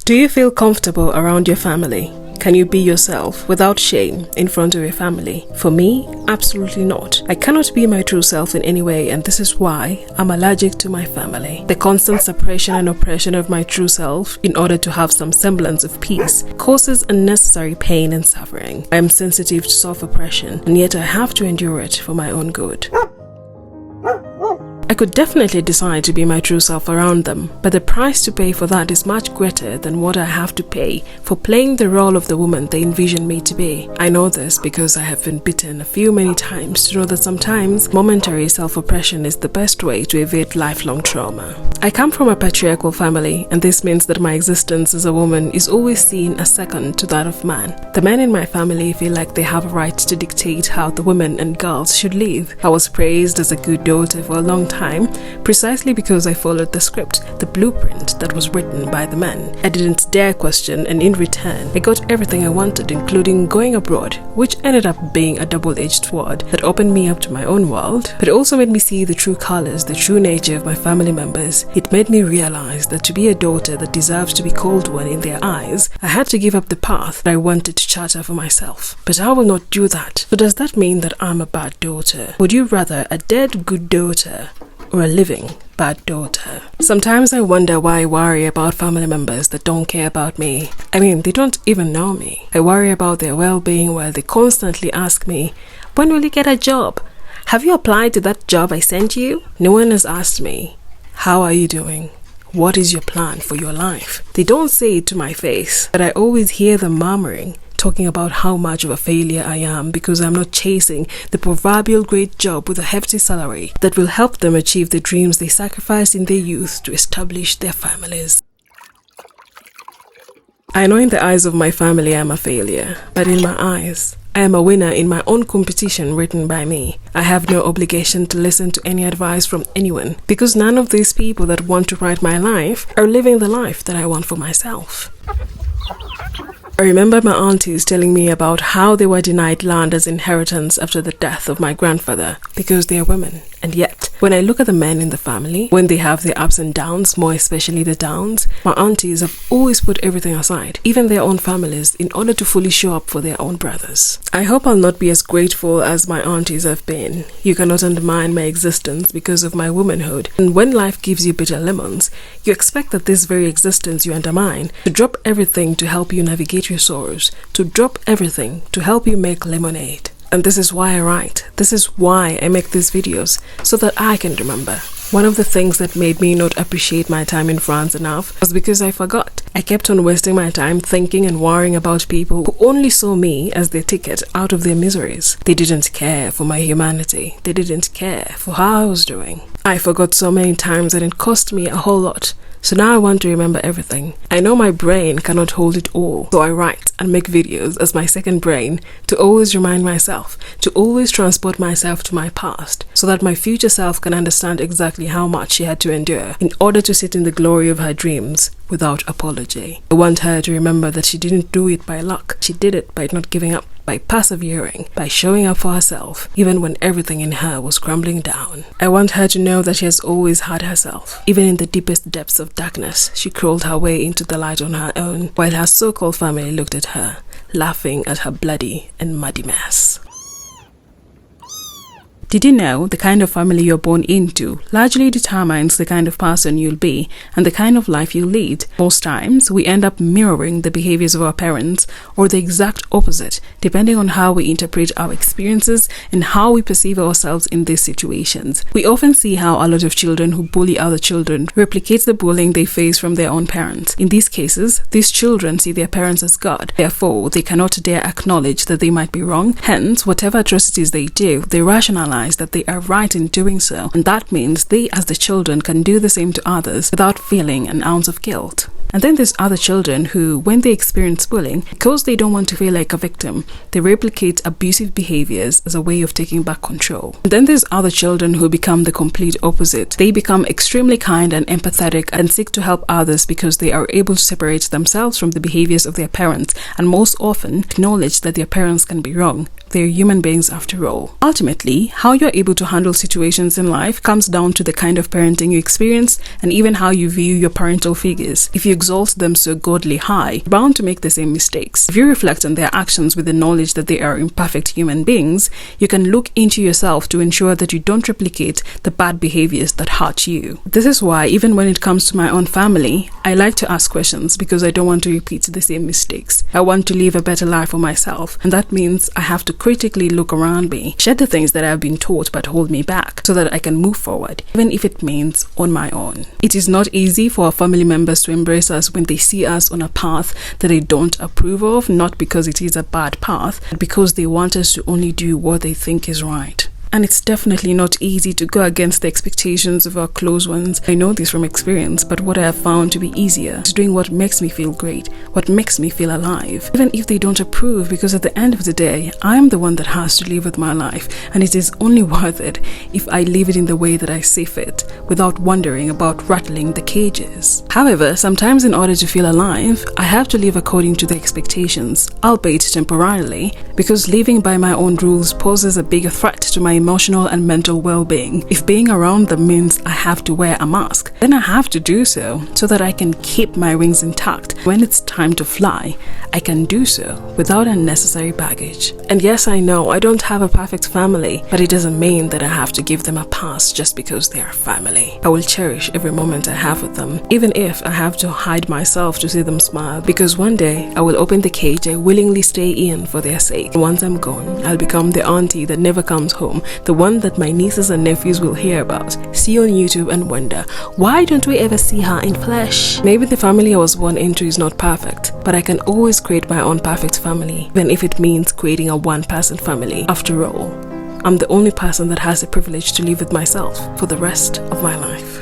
Do you feel comfortable around your family? Can you be yourself without shame in front of your family? For me, absolutely not. I cannot be my true self in any way, and this is why I'm allergic to my family. The constant suppression and oppression of my true self in order to have some semblance of peace causes unnecessary pain and suffering. I am sensitive to self-oppression, and yet I have to endure it for my own good. I could definitely decide to be my true self around them, but the price to pay for that is much greater than what I have to pay for playing the role of the woman they envision me to be. I know this because I have been bitten many times to know that sometimes momentary self-oppression is the best way to evade lifelong trauma. I come from a patriarchal family, and this means that my existence as a woman is always seen as second to that of man. The men in my family feel like they have a right to dictate how the women and girls should live. I was praised as a good daughter for a long time precisely because I followed the script, the blueprint that was written by the men. I didn't dare question, and in return, I got everything I wanted, including going abroad, which ended up being a double-edged sword that opened me up to my own world, but it also made me see the true colors, the true nature of my family members. It made me realize that to be a daughter that deserves to be called one in their eyes, I had to give up the path that I wanted to charter for myself. But I will not do that. So does that mean that I'm a bad daughter? Would you rather a dead good daughter or a living bad daughter? Sometimes I wonder why I worry about family members that don't care about me. I mean, they don't even know me. I worry about their well-being while they constantly ask me, "When will you get a job? Have you applied to that job I sent you?" No one has asked me, "How are you doing? What is your plan for your life?" They don't say it to my face, but I always hear them murmuring, talking about how much of a failure I am because I'm not chasing the proverbial great job with a hefty salary that will help them achieve the dreams they sacrificed in their youth to establish their families. I know in the eyes of my family I'm a failure, but in my eyes, I am a winner in my own competition written by me. I have no obligation to listen to any advice from anyone because none of these people that want to write my life are living the life that I want for myself. I remember my aunties telling me about how they were denied land as inheritance after the death of my grandfather because they are women. And yet, when I look at the men in the family, when they have their ups and downs, more especially the downs, my aunties have always put everything aside, even their own families, in order to fully show up for their own brothers. I hope I'll not be as grateful as my aunties have been. You cannot undermine my existence because of my womanhood. And when life gives you bitter lemons, you expect that this very existence you undermine to drop everything to help you navigate your sorrows, to drop everything to help you make lemonade. And this is why I write. This is why I make these videos, so that I can remember. One of the things that made me not appreciate my time in France enough was because I forgot. I kept on wasting my time thinking and worrying about people who only saw me as their ticket out of their miseries. They didn't care for my humanity. They didn't care for how I was doing. I forgot so many times that it cost me a whole lot. So now I want to remember everything. I know my brain cannot hold it all, so I write and make videos as my second brain to always remind myself, to always transport myself to my past, so that my future self can understand exactly how much she had to endure in order to sit in the glory of her dreams without apology. I want her to remember that she didn't do it by luck. She did it by not giving up, by persevering, by showing up for herself, even when everything in her was crumbling down. I want her to know that she has always had herself. Even in the deepest depths of darkness, she crawled her way into the light on her own, while her so-called family looked at her, laughing at her bloody and muddy mess. Did you know the kind of family you're born into largely determines the kind of person you'll be and the kind of life you'll lead? Most times, we end up mirroring the behaviors of our parents or the exact opposite, depending on how we interpret our experiences and how we perceive ourselves in these situations. We often see how a lot of children who bully other children replicate the bullying they face from their own parents. In these cases, these children see their parents as God. Therefore, they cannot dare acknowledge that they might be wrong. Hence, whatever atrocities they do, they rationalize that they are right in doing so, and that means they as the children can do the same to others without feeling an ounce of guilt. And then there's other children who, when they experience bullying, because they don't want to feel like a victim, they replicate abusive behaviors as a way of taking back control. And then there's other children who become the complete opposite. They become extremely kind and empathetic and seek to help others because they are able to separate themselves from the behaviors of their parents and most often acknowledge that their parents can be wrong. They're human beings after all. Ultimately, how you're able to handle situations in life comes down to the kind of parenting you experience and even how you view your parental figures. If you exalt them so godly high, you're bound to make the same mistakes. If you reflect on their actions with the knowledge that they are imperfect human beings, you can look into yourself to ensure that you don't replicate the bad behaviors that hurt you. This is why, even when it comes to my own family, I like to ask questions because I don't want to repeat the same mistakes. I want to live a better life for myself, and that means I have to critically look around me, shed the things that I've been taught but hold me back, so that I can move forward, even if it means on my own. It is not easy for our family members to embrace us when they see us on a path that they don't approve of, not because it is a bad path, but because they want us to only do what they think is right. And it's definitely not easy to go against the expectations of our close ones. I know this from experience, but what I have found to be easier is doing what makes me feel great, what makes me feel alive, even if they don't approve, because at the end of the day, I am the one that has to live with my life, and it is only worth it if I live it in the way that I see fit, without wondering about rattling the cages. However, sometimes in order to feel alive, I have to live according to the expectations, albeit temporarily, because living by my own rules poses a bigger threat to my emotional and mental well-being. If being around them means I have to wear a mask, then I have to do so that I can keep my wings intact. When it's time to fly, I can do so without unnecessary baggage. And yes, I know I don't have a perfect family, but it doesn't mean that I have to give them a pass just because they are family. I will cherish every moment I have with them, even if I have to hide myself to see them smile, because one day I will open the cage I willingly stay in for their sake. Once I'm gone, I'll become the auntie that never comes home, the one that my nieces and nephews will hear about, see on YouTube and wonder, why don't we ever see her in flesh? Maybe the family I was born into is not perfect, but I can always create my own perfect family, even if it means creating a one-person family. After all, I'm the only person that has the privilege to live with myself for the rest of my life.